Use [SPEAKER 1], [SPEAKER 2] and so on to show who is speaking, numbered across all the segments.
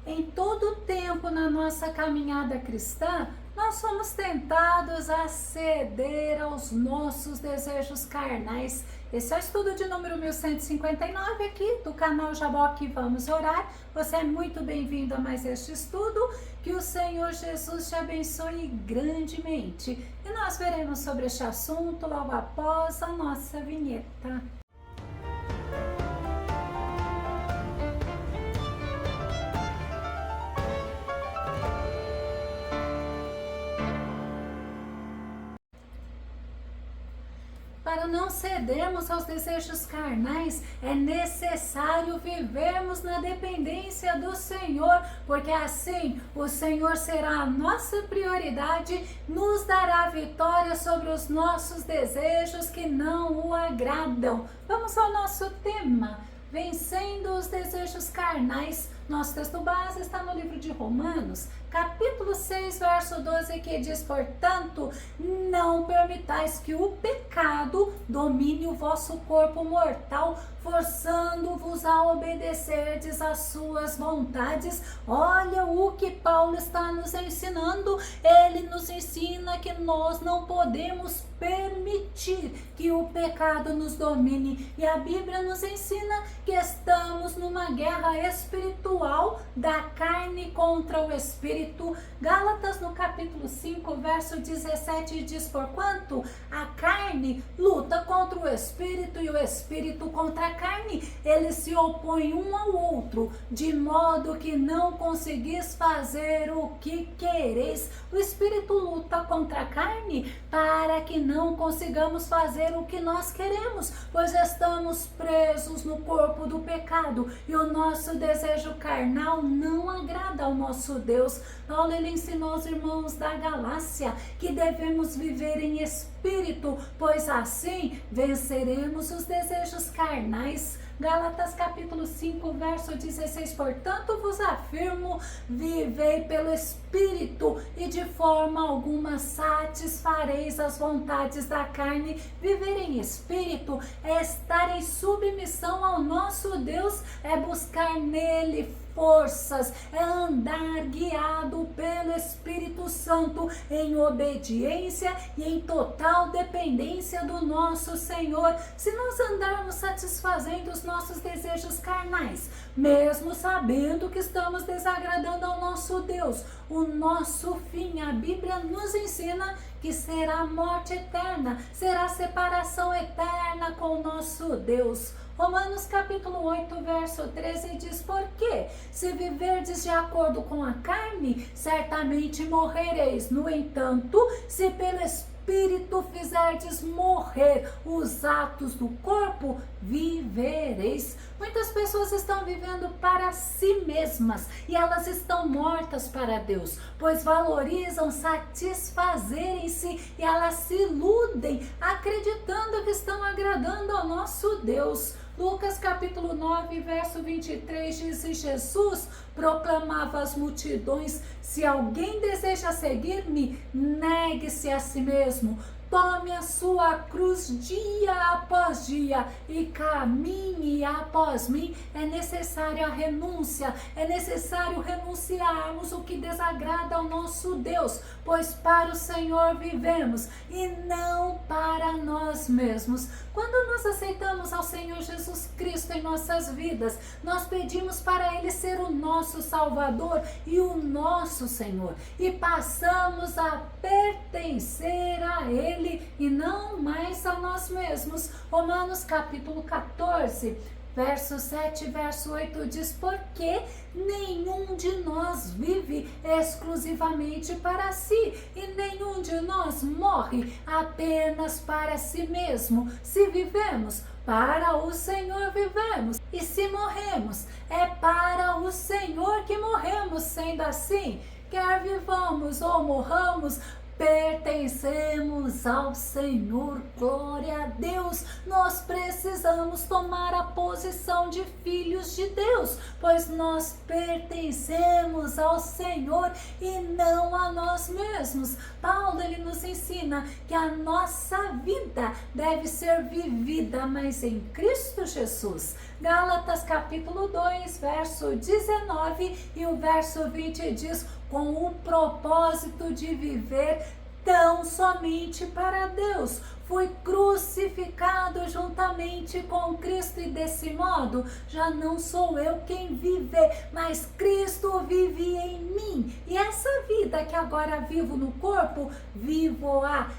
[SPEAKER 1] Em todo tempo na nossa caminhada cristã, nós somos tentados a ceder aos nossos desejos carnais. Esse é o estudo de número 1159 aqui do canal Jaboque Vamos Orar. Você é muito bem-vindo a mais este estudo. Que o Senhor Jesus te abençoe grandemente. E nós veremos sobre este assunto logo após a nossa vinheta. Para não cedermos aos desejos carnais, é necessário vivermos na dependência do Senhor, porque assim o Senhor será a nossa prioridade, nos dará vitória sobre os nossos desejos que não o agradam. Vamos ao nosso tema, vencendo os desejos carnais. Nosso texto base está no livro de Romanos, capítulo 6, verso 12, que diz: portanto, não permitais que o pecado domine o vosso corpo mortal, forçando-vos a obedecerdes às suas vontades. Olha o que Paulo está nos ensinando. Ele nos ensina que nós não podemos permitir que o pecado nos domine. E a Bíblia nos ensina que estamos numa guerra espiritual da carne contra o espírito. Gálatas no capítulo 5, verso 17 diz: porquanto a carne luta contra o espírito e o espírito contra a carne. Eles se opõem um ao outro, de modo que não conseguis fazer o que quereis. O espírito luta contra a carne para que não consigamos fazer o que nós queremos, pois estamos presos no corpo do pecado e o nosso desejo carnal não agrada ao nosso Deus. Paulo ele ensinou aos irmãos da Galácia que devemos viver em espírito, pois assim venceremos os desejos carnais. Gálatas capítulo 5, verso 16, portanto vos afirmo, vivei pelo Espírito e de forma alguma satisfareis as vontades da carne. Viver em Espírito é estar em submissão ao nosso Deus, é buscar nele forças, é andar guiado pelo Espírito Santo em obediência e em total dependência do nosso Senhor. Se nós andarmos satisfazendo os nossos desejos carnais, mesmo sabendo que estamos desagradando ao nosso Deus, o nosso fim, a Bíblia nos ensina que será morte eterna, será separação eterna com o nosso Deus. Romanos capítulo 8, verso 13 diz: porque se viverdes de acordo com a carne, certamente morrereis. No entanto, se pelo Espírito fizerdes morrer os atos do corpo, vivereis. Muitas pessoas estão vivendo para si mesmas e elas estão mortas para Deus, pois valorizam satisfazerem-se e elas se iludem acreditando que estão agradando ao nosso Deus. Lucas capítulo 9, verso 23 diz: e Jesus proclamava às multidões: se alguém deseja seguir-me, negue-se a si mesmo, tome a sua cruz dia após dia e caminhe após mim. É necessária a renúncia, é necessário renunciarmos o que desagrada ao nosso Deus, pois para o Senhor vivemos e não para nós mesmos. Quando nós aceitamos ao Senhor Jesus Cristo em nossas vidas, nós pedimos para Ele ser o nosso Salvador e o nosso Senhor, e passamos a pertencer a Ele e não mais a nós mesmos. Romanos capítulo 14, verso 7, verso 8 diz: porque nenhum de nós vive exclusivamente para si, e nenhum de nós morre apenas para si mesmo. Se vivemos, para o Senhor vivemos, e se morremos, é para o Senhor que morremos. Sendo assim, quer vivamos ou morramos, pertencemos ao Senhor. Glória a Deus. Nós precisamos tomar a posição de filhos de Deus, pois nós pertencemos ao Senhor e não a nós mesmos. Paulo ele nos ensina que a nossa vida deve ser vivida, mas em Cristo Jesus, Gálatas capítulo 2, verso 19 e o verso 20 diz: com o propósito de viver tão somente para Deus. Fui crucificado juntamente com Cristo e desse modo já não sou eu quem vive, mas Cristo vive em mim. E essa vida que agora vivo no corpo, vivo-a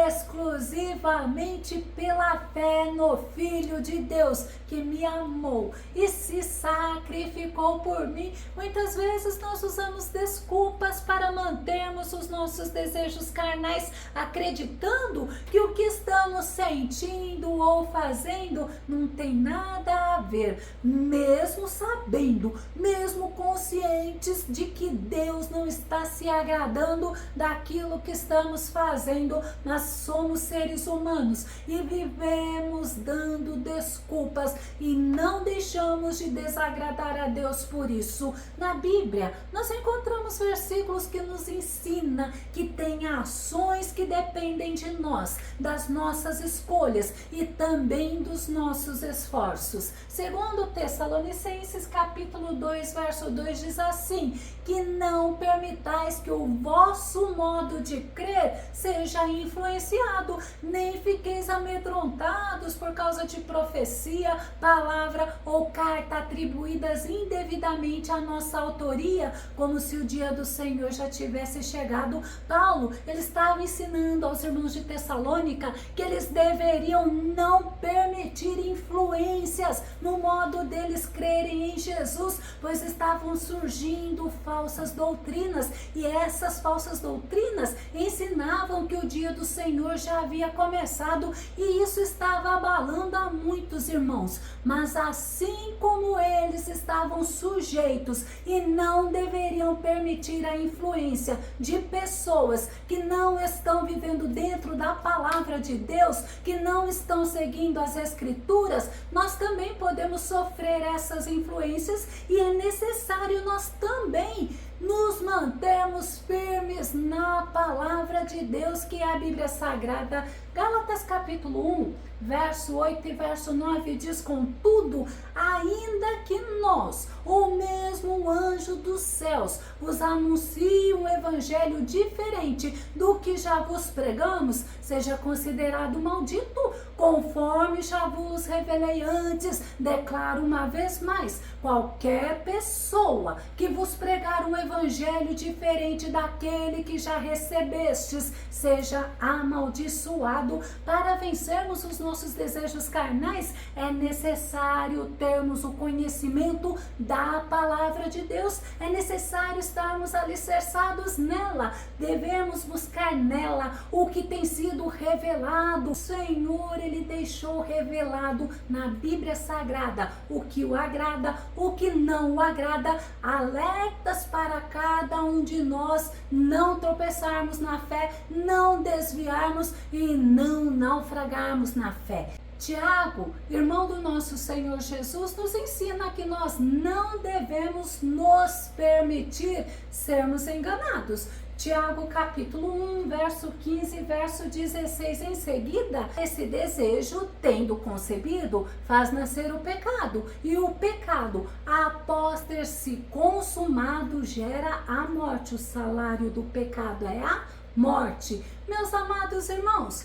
[SPEAKER 1] exclusivamente pela fé no Filho de Deus que me amou e se sacrificou por mim. Muitas vezes nós usamos desculpas para mantermos os nossos desejos carnais, acreditando que o que estamos sentindo ou fazendo não tem nada a ver, mesmo sabendo, mesmo conscientes de que Deus não está se agradando daquilo que estamos fazendo. Nós somos seres humanos e vivemos dando desculpas e não deixamos de desagradar a Deus por isso. Na Bíblia, nós encontramos versículos que nos ensinam que tem ações que dependem de nós, das nossas escolhas e também dos nossos esforços. Segundo Tessalonicenses capítulo 2, verso 2 diz assim: que não permitais que o vosso modo de crer seja influenciado, nem fiqueis amedrontados por causa de profecia, palavra ou carta atribuídas indevidamente à nossa autoria, como se o dia do Senhor já tivesse chegado. Paulo, ele estava ensinando aos irmãos de Tessalônica que eles deveriam não permitir influências no modo deles crerem em Jesus, pois estavam surgindo falsas doutrinas, e essas falsas doutrinas ensinavam que o dia do Senhor já havia começado, e isso estava abalando a muitos irmãos. Mas assim como eles estavam sujeitos e não deveriam permitir a influência de pessoas que não estão vivendo dentro da palavra de Deus, que não estão seguindo as escrituras, nós também podemos sofrer essas influências, e é necessário nós também nos mantermos firmes na palavra de Deus, que é a Bíblia Sagrada. Gálatas capítulo 1, verso 8 e verso 9 diz: contudo, ainda que nós, ou mesmo o anjo dos céus, vos anuncie um evangelho diferente do que já vos pregamos, seja considerado maldito. Conforme já vos revelei antes, declaro uma vez mais: qualquer pessoa que vos pregar um evangelho diferente daquele que já recebestes, seja amaldiçoado. Para vencermos os nossos desejos carnais, é necessário termos o conhecimento da palavra de Deus, é necessário estarmos alicerçados nela, devemos buscar nela o que tem sido revelado. O Senhor, ele deixou revelado na Bíblia Sagrada o que o agrada, o que não o agrada, alertas para cada um de nós não tropeçarmos na fé, não desviarmos e não naufragarmos na fé. Tiago, irmão do nosso Senhor Jesus, nos ensina que nós não devemos nos permitir sermos enganados. Tiago capítulo 1, verso 15, verso 16 em seguida: esse desejo, tendo concebido, faz nascer o pecado, e o pecado, após ter se consumado, gera a morte. O salário do pecado é a morte. Meus amados irmãos,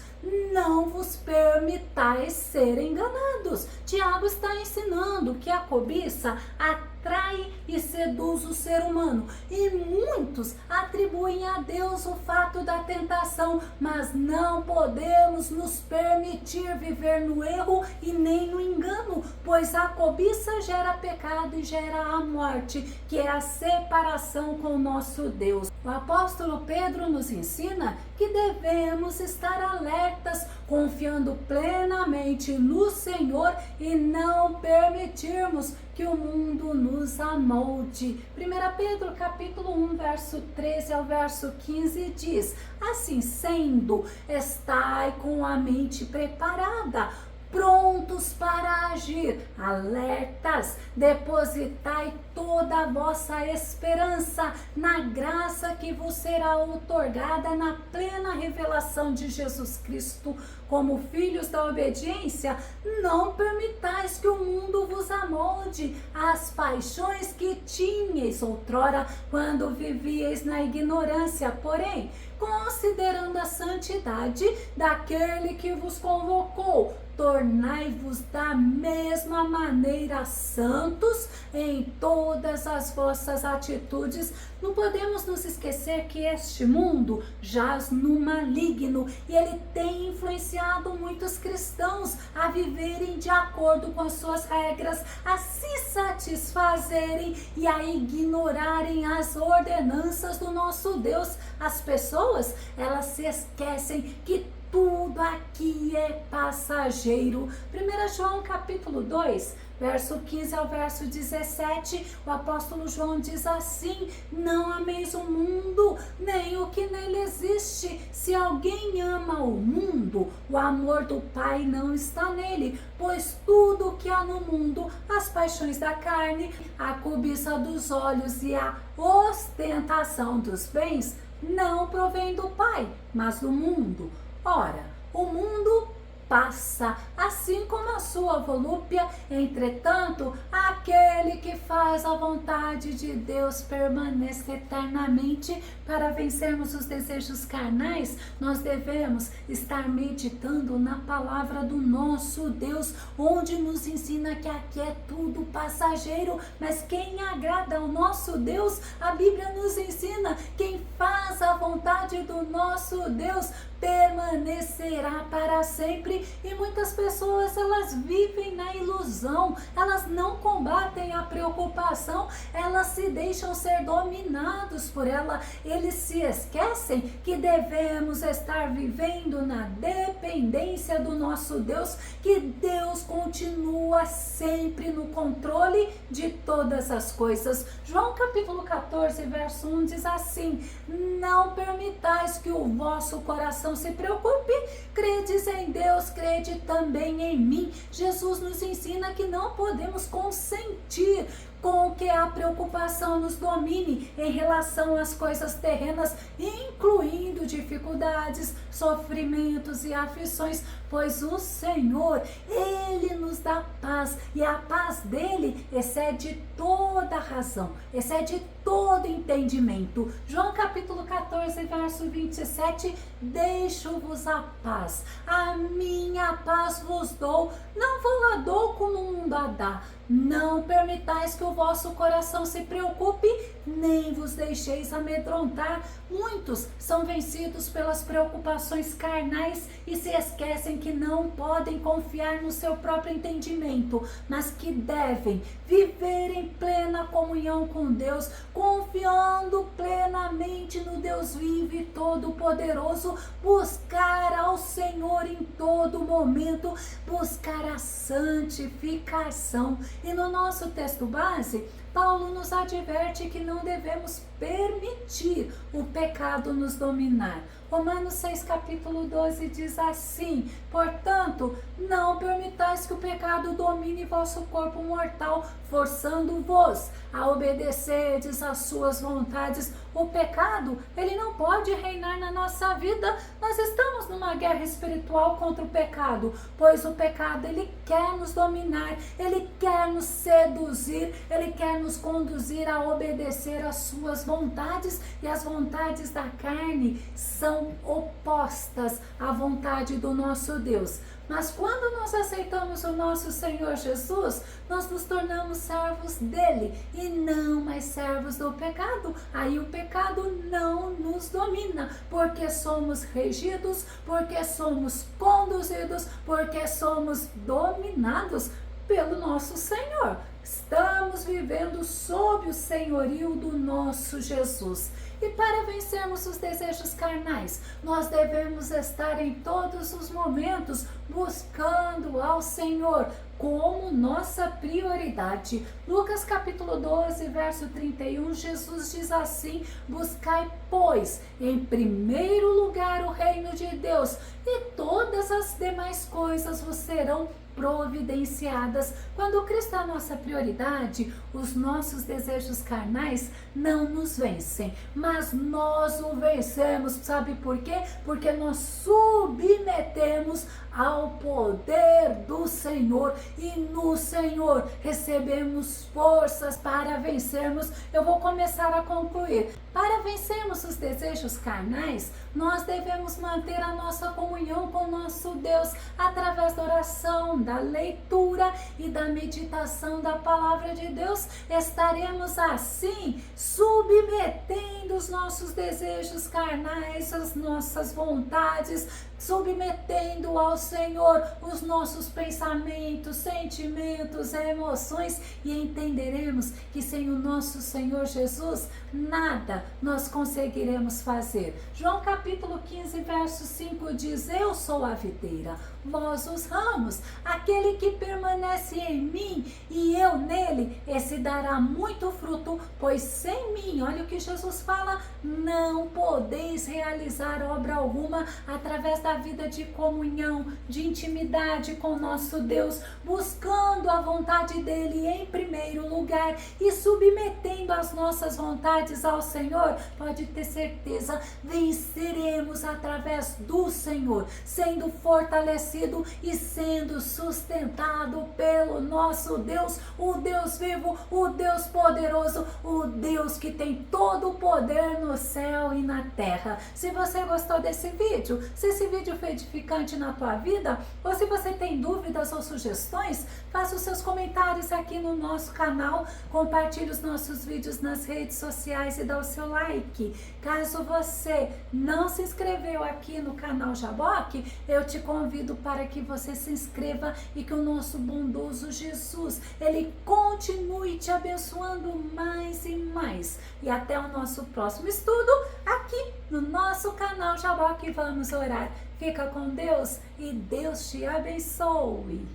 [SPEAKER 1] não vos permitais ser enganados. Tiago está ensinando que a cobiça atrai e seduz o ser humano, e muitos atribuem a Deus o fato da tentação, mas não podemos nos permitir viver no erro e nem no engano, pois a cobiça gera pecado e gera a morte, que é a separação com o nosso Deus. O apóstolo Pedro nos ensina que devemos estar alertas, confiando plenamente no Senhor e não permitirmos que o mundo nos amolde. 1 Pedro capítulo 1, verso 13 ao verso 15 diz: assim sendo, estai com a mente preparada, prontos para agir, alertas, depositai toda a vossa esperança na graça que vos será outorgada na plena revelação de Jesus Cristo. Como filhos da obediência, não permitais que o mundo vos amolde as paixões que tinhais outrora quando vivieis na ignorância, porém, considerando a santidade daquele que vos convocou, tornai-vos da mesma maneira santos em todas as vossas atitudes. Não podemos nos esquecer que este mundo jaz no maligno e ele tem influenciado muitos cristãos a viverem de acordo com as suas regras, a se satisfazerem e a ignorarem as ordenanças do nosso Deus. As pessoas, elas se esquecem que tudo aqui é passageiro. 1 João capítulo 2, verso 15 ao verso 17, o apóstolo João diz assim: não ameis o mundo, nem o que nele existe. Se alguém ama o mundo, o amor do Pai não está nele, pois tudo o que há no mundo, as paixões da carne, a cobiça dos olhos e a ostentação dos bens, não provém do Pai, mas do mundo. Ora, o mundo passa, assim como a sua volúpia, entretanto, aquele que faz a vontade de Deus permanece eternamente. Para vencermos os desejos carnais, nós devemos estar meditando na palavra do nosso Deus, onde nos ensina que aqui é tudo passageiro, mas quem agrada ao nosso Deus, a Bíblia nos ensina, quem faz a vontade do nosso Deus permanecerá para sempre. E muitas pessoas, elas vivem na ilusão, elas não combatem a preocupação, elas se deixam ser dominados por ela. Eles se esquecem que devemos estar vivendo na dependência do nosso Deus, que Deus continua sempre no controle de todas as coisas. João capítulo 14, verso 1 diz assim: não permitais que o vosso coração se preocupe, credes em Deus, crede também em mim. Jesus nos ensina que não podemos consentir com que a preocupação nos domine em relação às coisas terrenas, incluindo dificuldades, sofrimentos e aflições, pois o Senhor, Ele nos dá paz, e a paz dele excede toda razão, excede todo entendimento. João capítulo 14, verso 27, deixo-vos a paz, a minha paz vos dou, não vou lá dou como o mundo a dá. Não permitais que o vosso coração se preocupe, nem vos deixeis amedrontar. Muitos são vencidos pelas preocupações carnais e se esquecem que não podem confiar no seu próprio entendimento, mas que devem viver em plena comunhão com Deus, confiando plenamente no Deus vivo e todo-poderoso, buscar ao Senhor em todo momento, buscar a santificação. E no nosso texto base, Paulo nos adverte que não devemos permitir o pecado nos dominar. Romanos 6, capítulo 12 diz assim: portanto, não permitais que o pecado domine vosso corpo mortal, forçando-vos a obedecerdes às suas vontades. O pecado, ele não pode reinar na nossa vida. Nós estamos numa guerra espiritual contra o pecado, pois o pecado, ele quer nos dominar, ele quer nos seduzir, ele quer nos conduzir a obedecer às suas vontades, e as vontades da carne são opostas à vontade do nosso Deus. Mas quando nós aceitamos o nosso Senhor Jesus, nós nos tornamos servos dele e não mais servos do pecado. Aí o pecado não nos domina, porque somos regidos, porque somos conduzidos, porque somos dominados pelo nosso Senhor. Estamos vivendo sob o senhorio do nosso Jesus. E para vencermos os desejos carnais, nós devemos estar em todos os momentos buscando ao Senhor como nossa prioridade. Lucas capítulo 12, verso 31, Jesus diz assim: buscai, pois, em primeiro lugar o reino de Deus, e todas as demais coisas vos serão providenciadas. Quando Cristo é a nossa prioridade, os nossos desejos carnais não nos vencem, mas nós o vencemos. Sabe por quê? Porque nós submetemos ao poder do Senhor, e no Senhor recebemos forças para vencermos. Eu vou começar a concluir. Para vencermos os desejos carnais, nós devemos manter a nossa comunhão com nosso Deus através da oração, da leitura e da meditação da palavra de Deus. Estaremos assim submetendo os nossos desejos carnais, as nossas vontades, submetendo ao Senhor os nossos pensamentos, sentimentos, emoções, e entenderemos que sem o nosso Senhor Jesus nada nós conseguiremos fazer. João capítulo 15, verso 5 diz: eu sou a videira, vós os ramos. Aquele que permanece em mim e eu nele, esse dará muito fruto, pois sem mim, olha o que Jesus fala, não podeis realizar obra alguma. Através da vida de comunhão, de intimidade com nosso Deus, buscando a vontade dele em primeiro lugar e submetendo as nossas vontades ao Senhor, pode ter certeza, venceremos através do Senhor, sendo fortalecido e sendo sustentado pelo nosso Deus, o Deus vivo, o Deus poderoso, o Deus que tem todo o poder no céu e na terra. Se você gostou desse vídeo, se esse vídeo foi edificante na tua vida, ou se você tem dúvidas ou sugestões, faça os seus comentários aqui no nosso canal, compartilhe os nossos vídeos nas redes sociais e dá o seu like. Caso você não se inscreveu aqui no canal Jaboque, eu te convido para que você se inscreva e que o nosso bondoso Jesus, ele continue te abençoando mais e mais. E até o nosso próximo estudo aqui no nosso canal Jaboque. Vamos orar. Fica com Deus e Deus te abençoe.